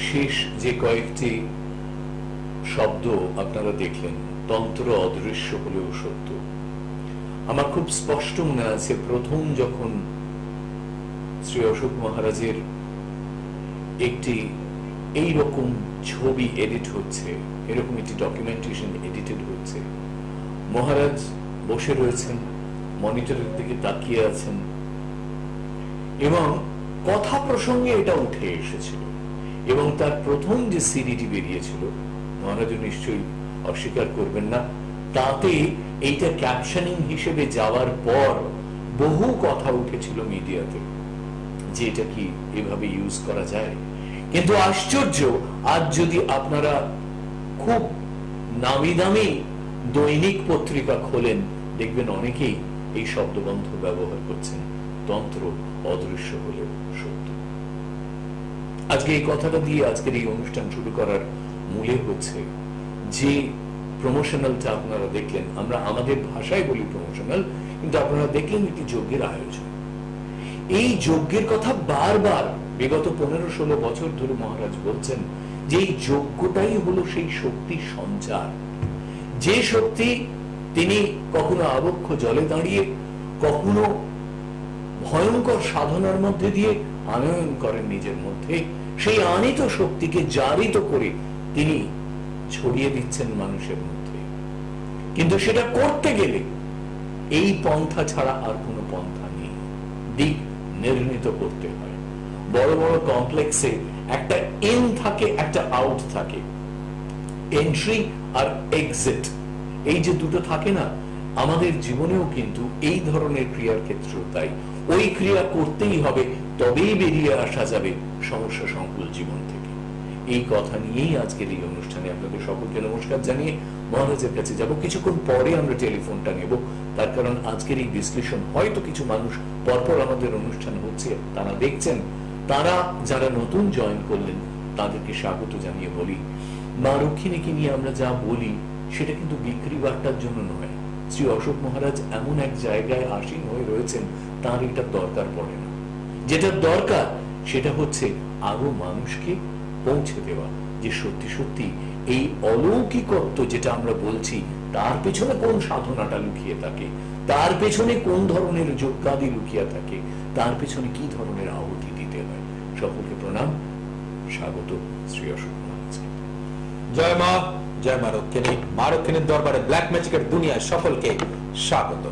শেষ যে কয়েকটি শব্দ আপনারা দেখলেন, তন্ত্র অদৃশ্য হলেও সত্য। আমার খুব স্পষ্ট মনে আছে, প্রথম যখন শ্রী অশোক মহারাজের একটি এইরকম ছবি এডিট হচ্ছে, এরকম একটি ডকুমেন্টেশন এডিটেড হচ্ছে, মহারাজ বসে রয়েছেন, মনিটরের দিকে তাকিয়ে আছেন, এবং কথা প্রসঙ্গে এটা উঠে এসেছিল, এবং তার প্রথম যে সিডিটি বেরিয়েছিল, মহারাজ নিশ্চয়ই অস্বীকার করবেন না, তাতে এইটা ক্যাপশনিং হিসেবে যাওয়ার পর বহু কথা উঠেছিল মিডিয়াতে যে এটা কি এভাবে ইউজ করা যায়। কিন্তু আশ্চর্য, আজ যদি আপনারা খুব নামি দামি দৈনিক পত্রিকা খোলেন, দেখবেন অনেকেই এই শব্দবন্ধ ব্যবহার করছেন, তন্ত্র অদৃশ্য হলেও সত্য। আজকে এই কথাটা দিয়ে আজকের এই অনুষ্ঠান শুরু করার মূলে হচ্ছে যে প্রমোশনালটা আপনারা দেখলেন, আমরা আমাদের ভাষায় বলি প্রমোশনাল, কিন্তু আপনারা দেখলেন একটি যজ্ঞের আয়োজন। এই যজ্ঞের কথা বারবার বিগত 15-16 বছর ধরে মহারাজ বলছেন যে এই যজ্ঞটাই হলো সেই শক্তির সঞ্চার, যে শক্তি তিনি কখনো আবক্ষ জলে দাঁড়িয়ে, কখনো ভয়ঙ্কর সাধনার মধ্যে দিয়ে আনয়ন করেন নিজের মধ্যে, সেই আনিত শক্তিকে জারিত করে তিনি ছড়িয়ে দিচ্ছেন মানুষের মধ্যে। কিন্তু সেটা করতে গেলে এই পন্থা ছাড়া আর কোনো পন্থা নেই, দিক নির্ণীত করতে হয়। বড় বড় কমপ্লেক্সে একটা ইন থাকে, একটা আউট থাকে, এন্ট্রি আর এক্সিট, এই যে দুটো থাকে না, আমাদের জীবনেও কিন্তু এই ধরনের ক্রিয়ার ক্ষেত্র তাই। ওই ক্রিয়া করতেই হবে, তবেই বেরিয়ে আসা যাবে সমস্যা সংকুল জীবন থেকে। এই কথা নিয়েই আজকের এই অনুষ্ঠানে আপনাদের সকলকে নমস্কার জানিয়ে মহারাজের কাছে যাব। কিছুক্ষণ পরে আমরা টেলিফোনটা নেব, তার কারণ আজকের এই বিশ্লেষণ হয়তো কিছু মানুষ পরপর আমাদের অনুষ্ঠান হচ্ছে তারা দেখছেন, তারা যারা নতুন জয়েন করলেন তাদেরকে স্বাগত জানিয়ে বলি, মা রক্ষিণীকে নিয়ে আমরা যা বলি সেটা কিন্তু বিক্রি বার্তার জন্য নয়। শ্রী অশোক মহারাজ এমন এক জায়গায় আসীন হয়ে রয়েছেন, তার এটা দরকার পড়ে না। যেটা দরকার সেটা হচ্ছে আরো মানুষকে পৌঁছে দেওয়া যে সত্যি সত্যি এই অলৌকিকত্ব যেটা আমরা বলছি, তার পেছনে কোন সাধনাটা লুকিয়ে থাকে, তার পেছনে কোন ধরনের যজ্ঞাদি লুকিয়ে থাকে, তার পেছনে কি ধরনের আহুতি দিতে হয়। সকলকে প্রণাম, স্বাগত শ্রী অশোক মহারাজকে। জয় মা, জয় মা রক্ষিণী। মা রক্ষিণীর দরবারে ব্ল্যাক ম্যাজিকের দুনিয়ায় সকলকে স্বাগত।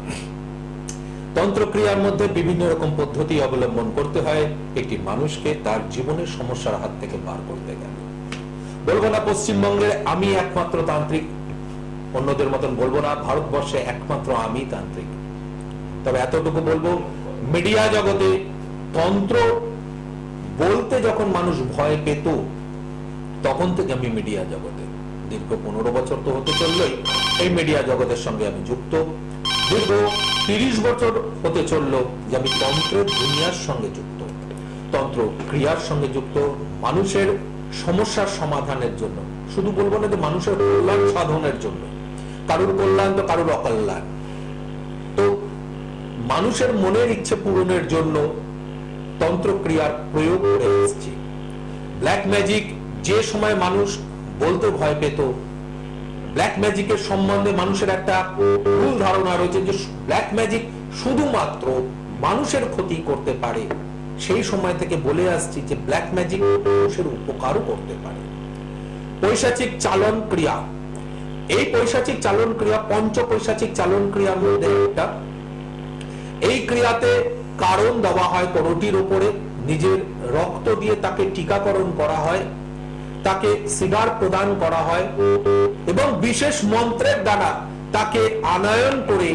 তন্ত্রক্রিয়ার মধ্যে বিভিন্ন রকম পদ্ধতি অবলম্বন করতে হয় একটি মানুষকে তার জীবনের সমস্যার হাত থেকে বার করতে গেলে। বলবো না পশ্চিমবঙ্গে আমি একমাত্র তান্ত্রিক, অন্যদের মতন বলবো না ভারতবর্ষে একমাত্র আমি তান্ত্রিক, তবে এতটুকু বলবো, মিডিয়া জগতে তন্ত্র বলতে যখন মানুষ ভয় পেত, তখন থেকে আমি মিডিয়া জগতে দীর্ঘ 15 বছর তো হতে চললই এই মিডিয়া জগতের সঙ্গে আমি যুক্ত। দীর্ঘ 30 বছর হতে চললো যে আমি তন্ত্রের দুনিয়ার সঙ্গে যুক্ত, তন্ত্র ক্রিয়ার সঙ্গে যুক্ত, মানুষের সমস্যার সমাধানের জন্য, শুধু বলবো না যে মানুষের কল্যাণ সাধনের জন্য, কারোর কল্যাণ তো কারোর অকল্যাণ, তো মানুষের মনের ইচ্ছে পূরণের জন্য তন্ত্র ক্রিয়ার প্রয়োগ করে এসেছি। ব্ল্যাক ম্যাজিক যে সময় মানুষ বলতে ভয় পেত, ব্ল্যাক ম্যাজিকের সম্বন্ধে মানুষের একটা ভুল ধারণা রয়েছে যে ব্ল্যাক ম্যাজিক শুধুমাত্র মানুষের ক্ষতি করতে পারে, সেই সময় থেকে বলে আসছি যে ব্ল্যাক ম্যাজিক মানুষের উপকারও করতে পারে। পৈশাচিক চালন ক্রিয়া, এই পৈশাচিক চালন ক্রিয়া পঞ্চ পৈশাচিক চালন ক্রিয়ার মধ্যে একটা। এই ক্রিয়াতে কারণ দেওয়া হয় কোনটির উপরে, নিজের রক্ত দিয়ে তাকে টিকাকরণ করা হয়, তাকে সিগার প্রদান করা হয় এবং বিশেষ মন্ত্রের দ্বারা তাকে আনয়ন করে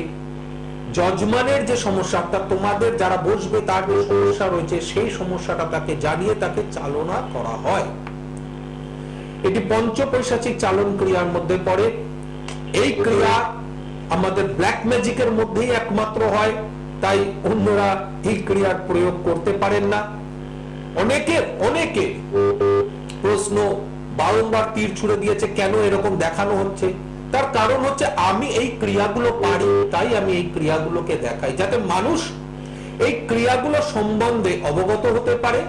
যজমানের যে সমস্যা, তোমাদের যারা বসবে তার যে সমস্যা রয়েছে সেই সমস্যাটা তাকে জানিয়ে তাকে চালনা করা হয়। এটি পঞ্চপৈশাচিক চালন ক্রিয়ার মধ্যে পড়ে। এই ক্রিয়া আমাদের ব্ল্যাক ম্যাজিকের মধ্যেই একমাত্র হয়, তাই অন্যরা এই ক্রিয়ার প্রয়োগ করতে পারেন না। অনেকে প্রশ্ন বারংবার তীর ছুড়ে দিয়েছে, কেন এরকম দেখানো হচ্ছে? তার কারণ হচ্ছে আমি এই ক্রিয়াগুলো পারি, তাই আমি এই ক্রিয়াগুলোকে দেখাই, যাতে মানুষ এই ক্রিয়াগুলো সম্বন্ধে অবগত হতে পারে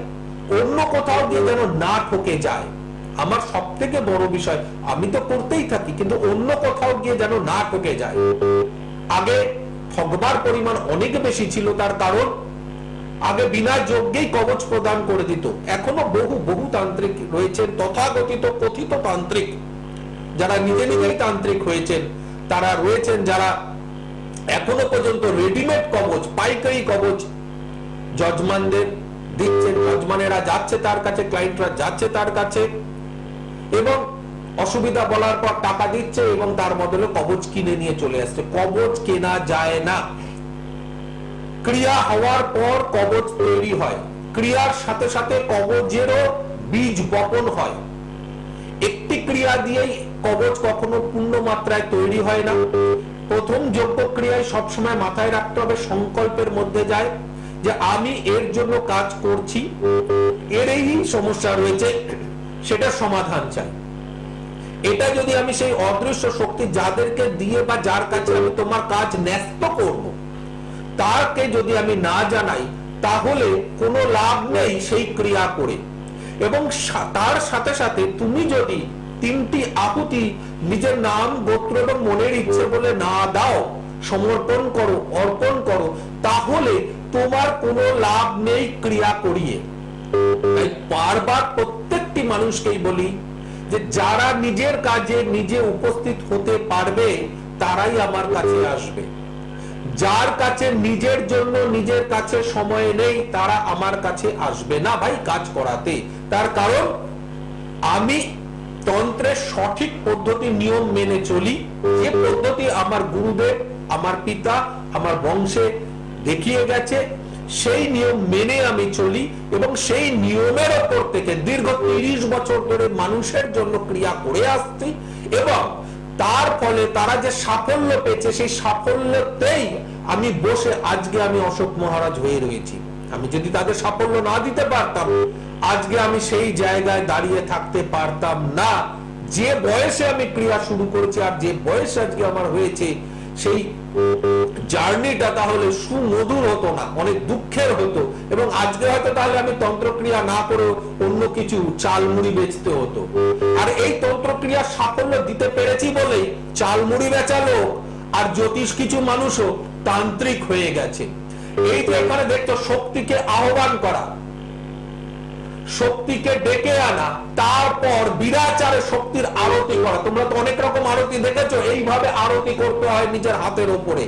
অন্য কোথাও গিয়ে যেন না ঠকে যায়। আমার সব থেকে বড় বিষয়, আমি তো করতেই থাকি, কিন্তু অন্য কোথাও গিয়ে যেন না ঠকে যায়। আগে ঠকবার পরিমাণ অনেক বেশি ছিল, তার কারণ আগে বিনা যোগ্যেই কবচ প্রদান করে দিত। এখনো বহু বহু তান্ত্রিক রয়েছেন, তথাকথিত কথিত তান্ত্রিক, যারা নিজে নিজেই তান্ত্রিক হয়েছেন, তারা রয়েছেন যারা এখনো পর্যন্ত রেডিমেড কবচ, পাইকারি কবচ জজমানদের দিচ্ছেন। জজমানেরা যাচ্ছে তার কাছে, ক্লায়েন্টরা যাচ্ছে তার কাছে, এবং অসুবিধা বলার পর টাকা দিচ্ছে এবং তার বদলে কবচ কিনে নিয়ে চলে আসছে। কবচ কেনা যায় না, ক্রিয়া হওয়ার পর কবচ তৈরি হয়, ক্রিয়ার সাথে সাথে কবচেরও বীজ বপন হয়। একটি ক্রিয়া দিয়েই কবচ কখনো পূর্ণ মাত্রায় তৈরি হয় না। প্রথম যোগ্য ক্রিয়ায় সবসময় মাথায় রাখতে হবে, সংকল্পের মধ্যে যায় যে আমি এর জন্য কাজ করছি, এর এই সমস্যা রয়েছে, সেটা সমাধান চাই। এটা যদি আমি সেই অদৃশ্য শক্তি যাদেরকে দিয়ে বা যার কাছে আমি তোমার কাজ ন্যস্ত করব, তাকে যদি আমি না জানাই, তাহলে কোনো লাভ নেই সেই ক্রিয়া করে। এবং তার সাথে সাথে তুমি যদি 3টি আহুতি নিজের নাম, গোত্র এবং মনের ইচ্ছে বলে না দাও, সমর্পণ করো, অর্পণ করো, তাহলে তোমার কোনো লাভ নেই ক্রিয়া করিয়ে। তাই বারবার প্রত্যেকটি মানুষকেই বলি যে যারা নিজের কাজে নিজে উপস্থিত হতে পারবে তারাই আমার কাছে আসবে। যার কাছে নিজের জন্য নিজের কাছে সময় নেই, তারা আমার কাছে আসবে না ভাই কাজ করাতে। তার কারণ আমি তন্ত্রের সঠিক পদ্ধতি নিয়ম মেনে চলি, যে পদ্ধতি আমার গুরুদেব, আমার পিতা, আমার বংশে দেখিয়ে গেছে, সেই নিয়ম মেনে আমি চলি, এবং সেই নিয়মের ওপর থেকে দীর্ঘ 30 বছর ধরে মানুষের জন্য ক্রিয়া করে আসছি, এবং তার ফলে তারা যে সাফল্য পেয়েছে, সেই সাফল্যতেই আমি বসে আজকে আমি অশোক মহারাজ হয়ে রয়েছি। আমি যদি তাদের সাফল্য না দিতে পারতাম, আজকে আমি সেই জায়গায় দাঁড়িয়ে থাকতে পারতাম না। যে বয়সে আমি ক্রিয়া শুরু করেছি আর যে বয়স আজকে আমার হয়েছে, সেই জার্নিটা তাহলে সুমধুর হতো না, অনেক দুঃখের হতো। এবং আজকে হয়তো তাহলে আমি তন্ত্রক্রিয়া না করে অন্য কিছু চালমুড়ি বেচতে হতো। আর এই তন্ত্রক্রিয়া সাফল্য দিতে পেরেছি বলেই চালমুড়ি বেচালো আর জ্যোতিষ কিছু মানুষও তান্ত্রিক হয়ে গেছে। এই যে এখানে দেখছো, শক্তিকে আহ্বান করা, শক্তিকে ডেকে আনা, তারপর বিরাচারে শক্তির আরতি করা। তোমরা তো অনেক রকম আরতি দেখেছো, এইভাবে আরতি করতে হয় নিজের হাতের উপরে।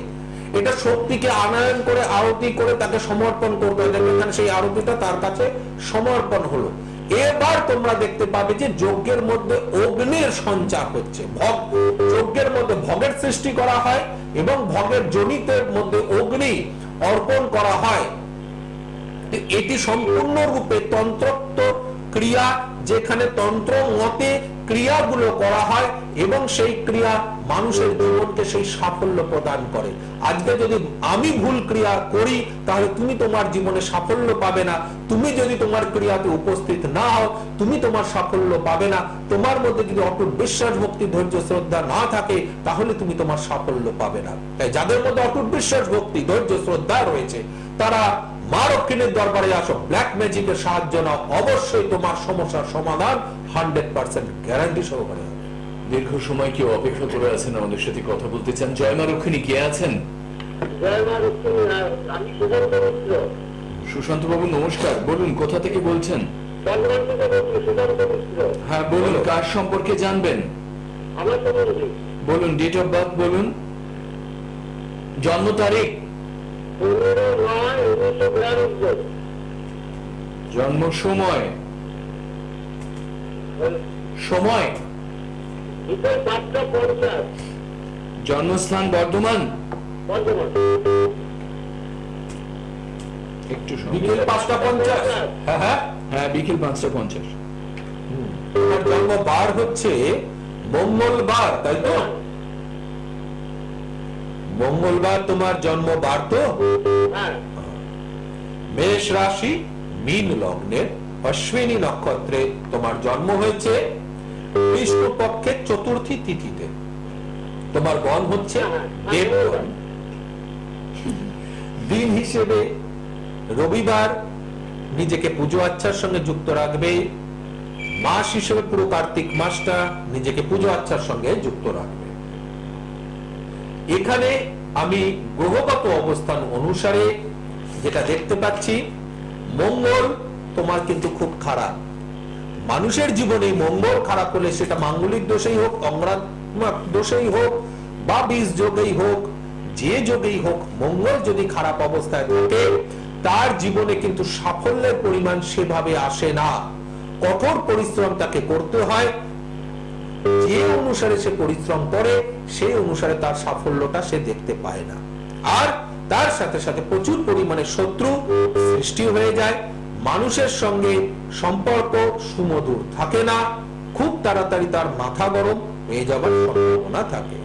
এটা শক্তিকে আনয়ন করে আরতি করে তাকে সমর্পণ করতে হয়। এখানে সেই আরতিটা তার কাছে সমর্পণ হলো। এবার তোমরা দেখতে পাবে যে যজ্ঞের মধ্যে অগ্নির সঞ্চার হচ্ছে, যজ্ঞের মধ্যে ভোগের সৃষ্টি করা হয় এবং ভোগের জনিতের মধ্যে অগ্নি অর্পণ করা হয়। এটি সম্পূর্ণরূপে তন্ত্রোক্ত ক্রিয়া, যেখানে তন্ত্র মতে ক্রিয়াগুলো করা হয় এবং সেই ক্রিয়া মানুষের জীবনকে সেই সাফল্য প্রদান করে। আজকে যদি আমি ভুল ক্রিয়া করি, তাহলে তুমি তোমার জীবনে সাফল্য পাবে না। তুমি যদি তোমার ক্রিয়াতে উপস্থিত না হও, তুমি তোমার সাফল্য পাবে না। তোমার মধ্যে যদি অটুট বিশ্বাস, ভক্তি, ধৈর্য, শ্রদ্ধা না থাকে, তাহলে তুমি তোমার সাফল্য পাবে না। তাই যাদের মধ্যে অটুট বিশ্বাস, ভক্তি, ধৈর্য, শ্রদ্ধা রয়েছে, তারা মা লক্ষ্মীর দরবারে আসো, ব্ল্যাক ম্যাজিকের সাহায্য নাও, অবশ্যই তোমার সমস্যার সমাধান 100% গ্যারান্টি সহকারে হবে। দীর্ঘ সময় কেউ অপেক্ষা করে আছেন, আমাদের সাথে কথা বলতে চান। জয় মা লক্ষ্মী, কে আছেন? সুশান্ত বাবু নমস্কার, বলুন কোথা থেকে বলছেন? হ্যাঁ বলুন, কার সম্পর্কে জানবেন? বলুন, ডেট অফ বার্থ বলুন, জন্ম তারিখ, জন্ম সময়, সময়, জন্মস্থান বর্ধমান, একটু বিকেল 5:50। হ্যাঁ হ্যাঁ হ্যাঁ, বিকেল 5:50। তোমার জন্ম বার হচ্ছে মঙ্গলবার, তাই তো? মঙ্গলবার তোমার জন্ম বার তো? মেষ রাশি, মীন লগ্নের, অশ্বিনী নক্ষত্রে তোমার জন্ম হয়েছে, কৃষ্ণপক্ষের চতুর্থী তিথিতে। তোমার গণ হচ্ছে দেবগণ। দিন হিসেবে রবিবার, নিজেকে পুজো আচ্ছার সঙ্গে যুক্ত রাখবে। মাস হিসেবে পুরো কার্তিক মাসটা নিজেকে পুজো আচ্ছার সঙ্গে যুক্ত রাখবে। এখানে আমি গ্রহগত অবস্থান অনুসারে যেটা দেখতে পাচ্ছি, মঙ্গল তোমার কিন্তু খুব খারাপ। মানুষের জীবনে মঙ্গল খারাপ হলে সেটা মাঙ্গলিক দোষেই হোক, অঙ্গাত্মক দোষেই হোক, বা বীজ যোগেই হোক, যে যোগেই হোক, মঙ্গল যদি খারাপ অবস্থায় থাকে তার জীবনে কিন্তু সাফল্যের পরিমাণ সেভাবে আসে না। কঠোর পরিশ্রম তাকে করতে হয়, যে অনুসারে সে পরিশ্রম করে সেই অনুসারে তার সাফল্যটা সে দেখতে পায় না। আর তার সাথে সাথে প্রচুর পরিমাণে শত্রু সৃষ্টি হয়ে যায়। মানুষের সঙ্গে সম্পর্ক সুমধুর থাকে না, খুব তাড়াতাড়ি তার মাথা গরম হয়ে যাবার সম্ভাবনা থাকে।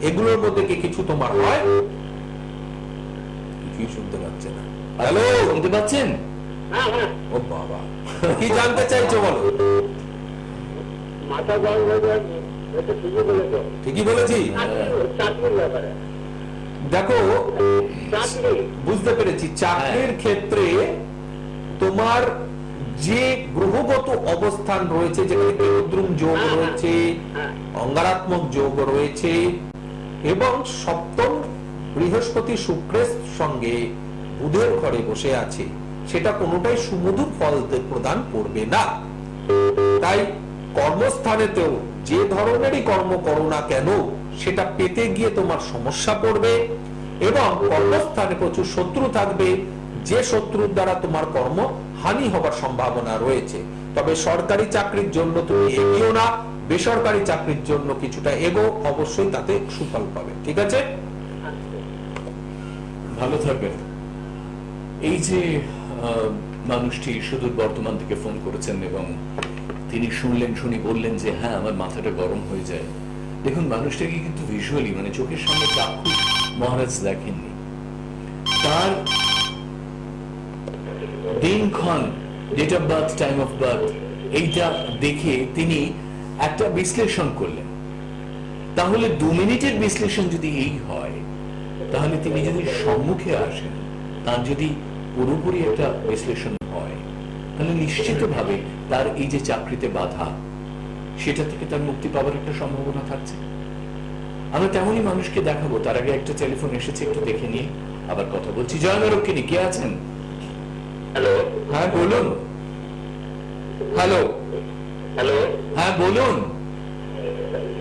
এগুলোর মধ্যে কি কিছু তোমার হয়? কি শুনতে পাচ্ছে না? হ্যালো, শুনতে পাচ্ছেন? ও বাবা, কি জানতে চাইছো বলো? মাথা গরম হয়ে যায়, এটা ঠিকই বলেছো। ঠিকই বলেছি। চাকরির ব্যাপারে দেখো, চাকরি বুঝতে পেরেছি। চাকরির ক্ষেত্রে তোমার যে গ্রহগত অবস্থান রয়েছে, যেখানে কেতুদ্রুম যোগ রয়েছে, অঙ্গারাত্মক যোগ রয়েছে, এবং সপ্তম বৃহস্পতি শুক্রের সঙ্গে বুধের ঘরে বসে আছে, সেটা কোনোটাই সুমধুর ফল প্রদান করবে না। তাই কর্মস্থানেতেও যে ধরনেরই কর্ম করো না কেন, সেটা পেতে গিয়ে তোমার সমস্যা পড়বে, এবং কর্মস্থানে প্রচুর শত্রু থাকবে, যে শত্রুর দ্বারা তোমার কর্ম হানি হবার সম্ভাবনা রয়েছে। তবে সরকারি চাকরির জন্য তুমি এগিও না, বেসরকারি চাকরির জন্য কিছুটা এগো, অবশ্যই তাতে সুফল পাবে। ঠিক আছে, ভালো থাকবেন। এই যে মানুষটি সুদূর বর্তমান থেকে ফোন করেছেন এবং তিনি শুনলেন, শুনি বললেন যে হ্যাঁ আমার মাথাটা গরম হয়ে যায়। দেখুন, মানুষটাকে কিন্তু ভিজুয়ালি, মানে চোখের সামনে চাক্ষুষ মহারাজ দেখেননি। তার দিনক্ষণ, date of birth, time of birth, এইটা দেখে তিনি একটা বিশ্লেষণ করলেন। তাহলে 2 মিনিটের বিশ্লেষণ যদি এই হয়, তাহলে তিনি যদি সম্মুখে আসেন, তার যদি পুরোপুরি একটা বিশ্লেষণ হয়, তাহলে নিশ্চিতভাবে তার এই যে চাকরিতে বাধা, সেটা থেকে তার মুক্তি পাওয়ার একটা সম্ভাবনা থাকছে। আমরা তেমনই মানুষকে দেখাবো। তার আগে একটা টেলিফোন এসেছে, একটু দেখে নিয়ে আবার কথা বলছি। জয়নারক্ষিণী, কে আছেন? হ্যালো, হ্যাঁ বলুন। হ্যালো, হ্যালো, হ্যাঁ বলুন,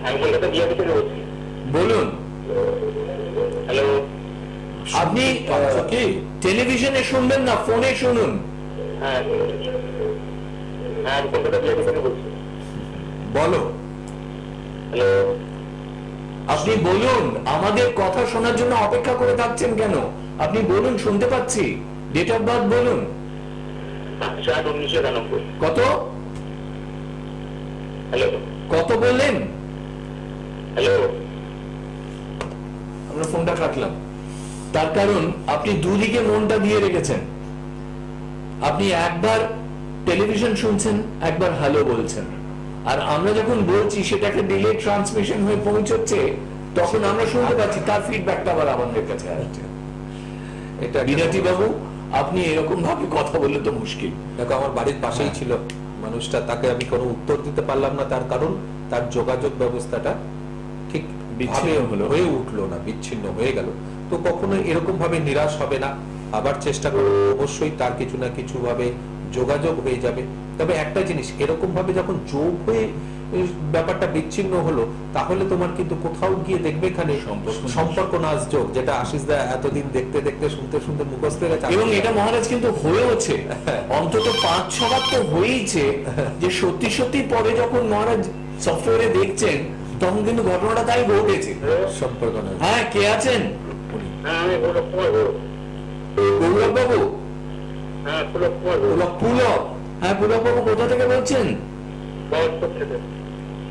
আমি কলকাতা বিআরটি থেকে বলছি। বলুন। হ্যালো, আপনি কি টেলিভিশনে শুনবেন না, ফোনে শুনুন। হ্যাঁ হ্যাঁ, আমি কলকাতা বিআরটি থেকে বলছি। বলো? হ্যালো, আপনি বলুন, আমাদের কথা শোনার জন্য অপেক্ষা করে থাকছেন কেন? আপনি বলুন, শুনতে পাচ্ছি। ডেট অফ বার্থ বলুন। 5/8/1991। কত হ্যালো, কত বললেন? হ্যালো, আমরা ফোনটা কাটলাম। তার কারণ আপনি দুদিকে মনটা দিয়ে রেখেছেন। আপনি একবার টেলিভিশন শুনছেন, একবার হ্যালো বলছেন, আর আমরা যখন বলছি সেটাকে ডিলে ট্রান্সমিশন হয়ে পৌঁছচ্ছে, তখন আমরা শুনতে পাচ্ছি, তার ফিডব্যাকটা আবার আমাদের কাছে আসছে। এটা বিরাটি বাবু, আপনি এরকম ভাবে কথা বললে তো মুশকিল। দেখো, আমার বাড়ির পাশেই ছিল মানুষটা, তাকে আমি কোনো উত্তর দিতে পারলাম না, তার কারণ তার যোগাযোগ ব্যবস্থাটা ঠিক বিচ্ছিন্ন হলো। হয়ে উঠলো না, বিচ্ছিন্ন হয়ে গেল। তো কখনো এরকম ভাবে নিরাশ হবে না, আবার চেষ্টা করো, অবশ্যই তার কিছু না কিছু ভাবে যোগাযোগ হয়ে যাবে। তবে একটা জিনিস, এরকম ভাবে যখন যোগ হয়ে ব্যাপারটা বিচ্ছিন্ন হলো, তাহলে তোমার কিন্তু কোথাও গিয়ে দেখবে এখানে সম্পর্ক নাশ যোগ, যেটা আশিস দা এতদিন দেখতে দেখতে শুনতে শুনতে মুখস্থ হয়ে গেছে। এবং এটা মহারাজ কিন্তু হয়েওছে, অন্তত 5-6 তো হয়েইছে, যে সত্যি সত্যি পরে যখন মহারাজ সফটওয়্যারে দেখছেন, তখন কিন্তু ঘটনাটা তাই ঘটেছে। সম্পর্ক নাশ। হ্যাঁ, কে আছেন? হ্যাঁ আমি পুলক কুমার বলছি। গৌরব বাবু? হ্যাঁ, পুলক কুমার বলছি। পুলক? হ্যাঁ, পুলক বাবু কোথা থেকে বলছেন? বহরমপুর থেকে।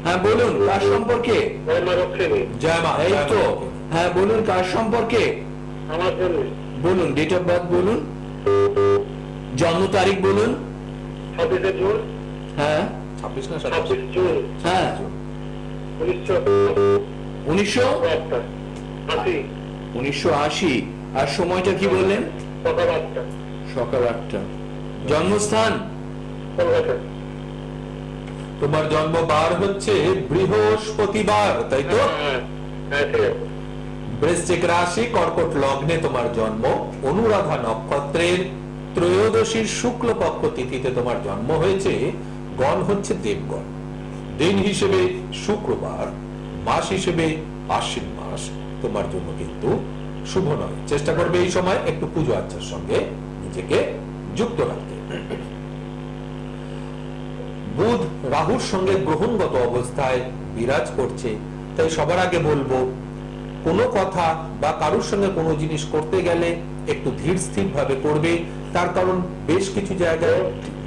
হ্যাঁ বলুন, কার সম্পর্কে? ওই মা রক্ষিণী। জয় মা। এই তো, হ্যাঁ বলুন, কার সম্পর্কে আমার জন্য বলুন? ডেট অফ বার্থ বলুন, জন্ম তারিখ বলুন। 26 জুন। হ্যাঁ 26 না 26 জুন হ্যাঁ 1980। 1980। আর সময়টা কি বললেন? সকাল 8টা। সকাল 8টা। জন্মস্থান? কলকাতা। তোমার জন্মবার হচ্ছে বৃহস্পতিবার, তাই তো? হ্যাঁ, ঠিক আছে। বৃশ্চিক রাশি, কর্কট লগ্নে তোমার জন্ম, অনুরাধা নক্ষত্রের ত্রয়োদশীর শুক্লপক্ষ তিথিতে তোমার জন্ম হয়েছে। গণ হচ্ছে দেবগণ, দিন হিসেবে শুক্রবার, মাস হিসেবে আশ্বিন মাস। তোমার জন্য কিন্তু শুভ নয়। চেষ্টা করবে এই সময় একটু পুজো আর্চার সঙ্গে নিজেকে যুক্ত রাখতে। বুধ রাহুর সঙ্গে গ্রহণগত অবস্থায় বিরাজ করছে, তাই সবার আগে বলবো কোনো কথা বা কারোর সঙ্গে কোনো জিনিস করতে গেলে একটু ধীর স্থির ভাবে করবে। তার কারণ বেশ কিছু জায়গায়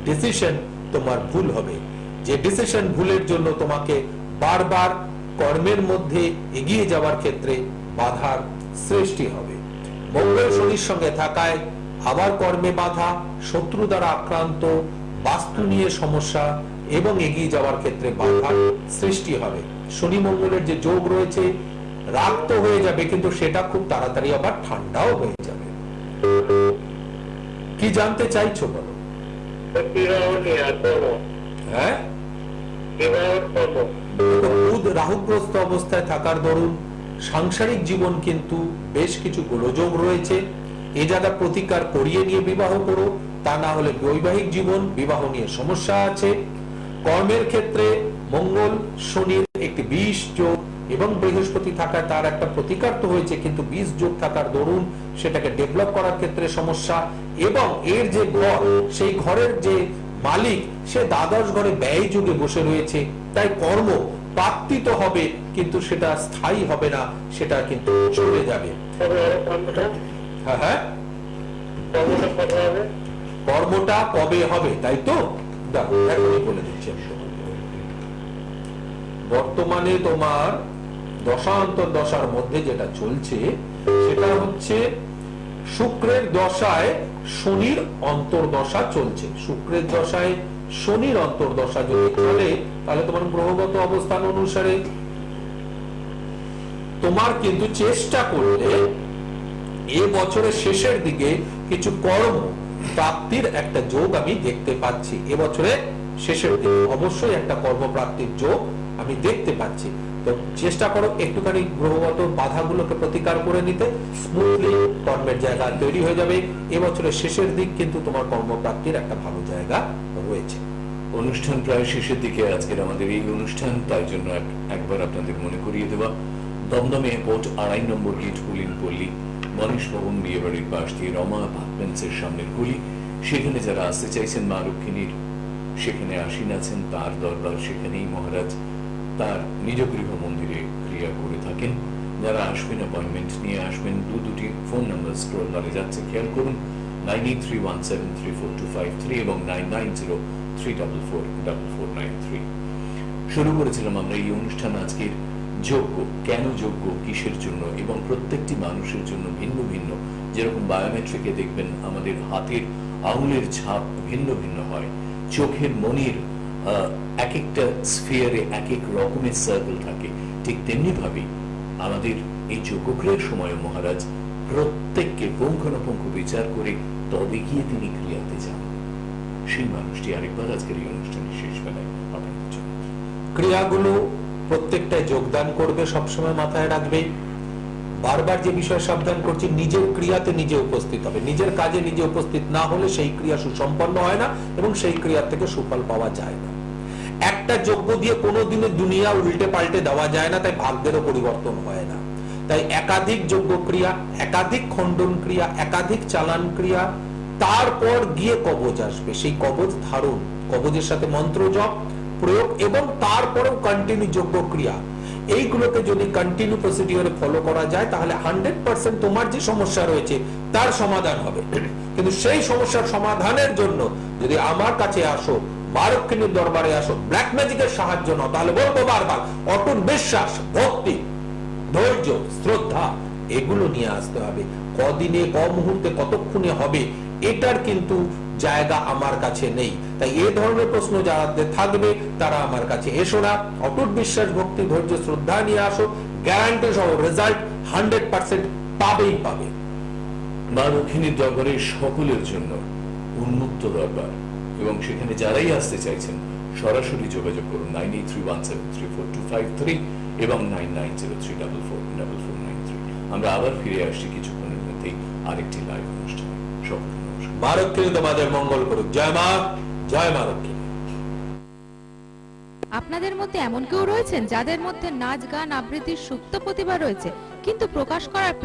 ডিসিশন তোমার ভুল হবে, যে ডিসিশন ভুলের জন্য তোমাকে বারবার কর্মের মধ্যে এগিয়ে যাওয়ার ক্ষেত্রে বাধার সৃষ্টি হবে। মঙ্গল শনির সঙ্গে থাকায় আবার কর্মে বাধা, শত্রু দ্বারা আক্রান্ত, বাস্তু নিয়ে সমস্যা এবং এগিয়ে যাওয়ার ক্ষেত্রে বাধার সৃষ্টি হবে। শনি মঙ্গলের যে যোগ রয়েছে, রাগ তো হয়ে যাবে কিন্তু সেটা খুব তাড়াতাড়ি আবার ঠান্ডাও হয়ে যাবে। কি জানতে চাইছো বলো? বিবাহ নিয়ে আসবো। হ্যাঁ, বিবাহ করবো। বুধ রাহুগ্রস্ত অবস্থায় থাকার দরুন সাংসারিক জীবন কিন্তু বেশ কিছু গোলযোগ রয়েছে। এ জায়গা প্রতিকার করিয়ে নিয়ে বিবাহ করো, তা না হলে বৈবাহিক জীবন বিবাহ নিয়ে সমস্যা আছে। কর্মের ক্ষেত্রে মঙ্গল শনির একটি 20 যোগ এবং বৃহস্পতি থাকায় তার একটা প্রতিকার তো হয়েছে, কিন্তু 20 যোগ থাকার দরুন সেটাকে ডেভেলপ করার ক্ষেত্রে সমস্যা। এবং এর যে ঘর, সেই ঘরের যে মালিক সে দ্বাদশ ঘরে ব্যয় যুগে বসে রয়েছে, তাই কর্ম প্রাপ্তি তো হবে কিন্তু সেটা স্থায়ী হবে না, সেটা কিন্তু চলে যাবে। হ্যাঁ হ্যাঁ, কর্মটা কবে হবে তাই তো? দেখো এখনই বলে দিচ্ছি আমি তোমাকে। বর্তমানে তোমার দশান্তর দশার মধ্যে যেটা চলছে সেটা হচ্ছে শুক্রের দশায় শনির অন্তর্দশা চলছে। শুক্রের দশায় শনির অন্তর্দশা যদি চলে তাহলে তোমার গ্রহগত অবস্থান অনুসারে তোমার কিন্তু চেষ্টা করলে এ বছরের শেষের দিকে কিছু কর্ম প্রাপ্তির একটা যোগ আমি দেখতে পাচ্ছি। এবছরে শেষের দিকে অবশ্যই একটা কর্মপ্রাপ্তির যোগ আমি দেখতে পাচ্ছি। তো চেষ্টা করো একটুখানি গ্রহগত বাধাগুলোকে প্রতিকার করে নিতে, স্মুথলি কর্মের জায়গা তৈরি হয়ে যাবে। এবছরের শেষের দিক কিন্তু তোমার কর্মপ্রাপ্তির একটা ভালো জায়গা রয়েছে। অনুষ্ঠান প্রায় শেষের দিকে আজকের আমাদের এই অনুষ্ঠান, তাই জন্য একবার আপনাদের মনে করিয়ে দেওয়া, দমদম এয়ারপোর্ট 2.5 নম্বর গেট পুলিন পল্লী, গণেশ ভবন বিয়ে বাড়ির পাশ দিয়ে রমা অ্যাপার্টমেন্টসের সামনের গলি, সেখানে যারা আসতে চাইছেন মা রক্ষিণীর, সেখানে আসীন আছেন তার দরবার, সেখানেই মহারাজ তার নিজ গৃহ মন্দিরে ক্রিয়া করে থাকেন। যারা আসবেন অ্যাপয়েন্টমেন্ট নিয়ে আসবেন। দুটি ফোন নাম্বার স্ক্রল বারে যাচ্ছে, খেয়াল করুন, 9831734253 এবং 9903444493। শুরু করেছিলাম আমরা এই অনুষ্ঠান আজকের যোগ্য, কেন যোগ্য, কিসের জন্য, এবং প্রত্যেকটি মানুষের জন্য ভিন্ন ভিন্ন। যেরকম বায়োমেট্রিকে দেখবেন আমাদের হাতের আঙুলের ছাপ ভিন্ন ভিন্ন হয়, চোখের মনির এক একটা স্ফিয়ারে এক এক রকমের সার্কেল থাকে, ঠিক তেমনি ভাবে আমাদের এই যোগ্যক্রিয়ার সময় মহারাজ প্রত্যেককে পুঙ্খানুপুঙ্খ বিচার করে তবে গিয়ে তিনি ক্রিয়াতে যান। সেই মানুষটি আরেকবার আজকের এই অনুষ্ঠানের শেষ বেলায় আপনাদের জন্য ক্রিয়াগুলো প্রত্যেকটায় যোগদান করবে, সবসময় মাথায় রাখবে। বারবার যে বিষয় সাবধান করছি, নিজের ক্রিয়াতে নিজে উপস্থিত হবে। নিজের কাজে নিজে উপস্থিত না হলে সেই ক্রিয়া সুসম্পন্ন হয় না এবং সেই ক্রিয়া থেকে সুফল পাওয়া যায় না। একটা যোগ্য দিয়ে কোনোদিনও দুনিয়া উল্টে পাল্টে দেওয়া যায় না, তাই ভাগ্যেরও পরিবর্তন হয় না। তাই একাধিক যোগ্য ক্রিয়া, একাধিক খণ্ডন ক্রিয়া, একাধিক চালান ক্রিয়া, তারপর গিয়ে কবজ আসবে। সেই কবজ ধারণ, কবজের সাথে মন্ত্র জপ প্রয়োগ এবং তারপরেও কন্টিনিউ যোগ্য ক্রিয়া, এইগুলোকে যদি কন্টিনিউ প্রসিডিওরে ফলো করা যায় তাহলে 100% তোমার যে সমস্যা রয়েছে তার সমাধান হবে। কিন্তু সেই সমস্যার সমাধানের জন্য যদি আমার কাছে আসো, মা রক্ষিণীর দরবারে আসো, ব্ল্যাক ম্যাজিকের সাহায্য নাও, তাহলে বলবো বারবার অটুট বিশ্বাস, ভক্তি, ধৈর্য, শ্রদ্ধা এগুলো নিয়ে আসতে হবে। কদিনে, ক মুহূর্তে, কতক্ষণে হবে এটার কিন্তু জায়গা আমার কাছে নেই। তাই এই ধরনের প্রশ্ন যাদের থাকবে তারা আমার কাছে এসো না, অটুট বিশ্বাস, ভক্তি, ধৈর্য, শ্রদ্ধা নিয়ে আসো, গ্যারান্টি সহ রেজাল্ট 100% পাবেই পাবে। মা রক্ষিণীর দরবারে সকলের জন্য উন্মুক্ত দরবার, এবং সেখানে যারাই আসতে চাইছেন সরাসরি যোগাযোগ করুন 9831734253 এবং 9903444493। আমরা আবার ফিরে আসছি কিছুক্ষণের মধ্যেই আরেকটি লাইভ অনুষ্ঠানে। সকলকে নমস্কার। মা রক্ষিণী তোমাদের মঙ্গল করুক। জয় মা, জয় মা রক্ষিণী। আপনাদের মধ্যে এমন কেউ রয়েছেন যাদের মধ্যে নাচ গান আবৃত্তির সুপ্ত প্রতিভা রয়েছে, কিন্তু প্রকাশ করার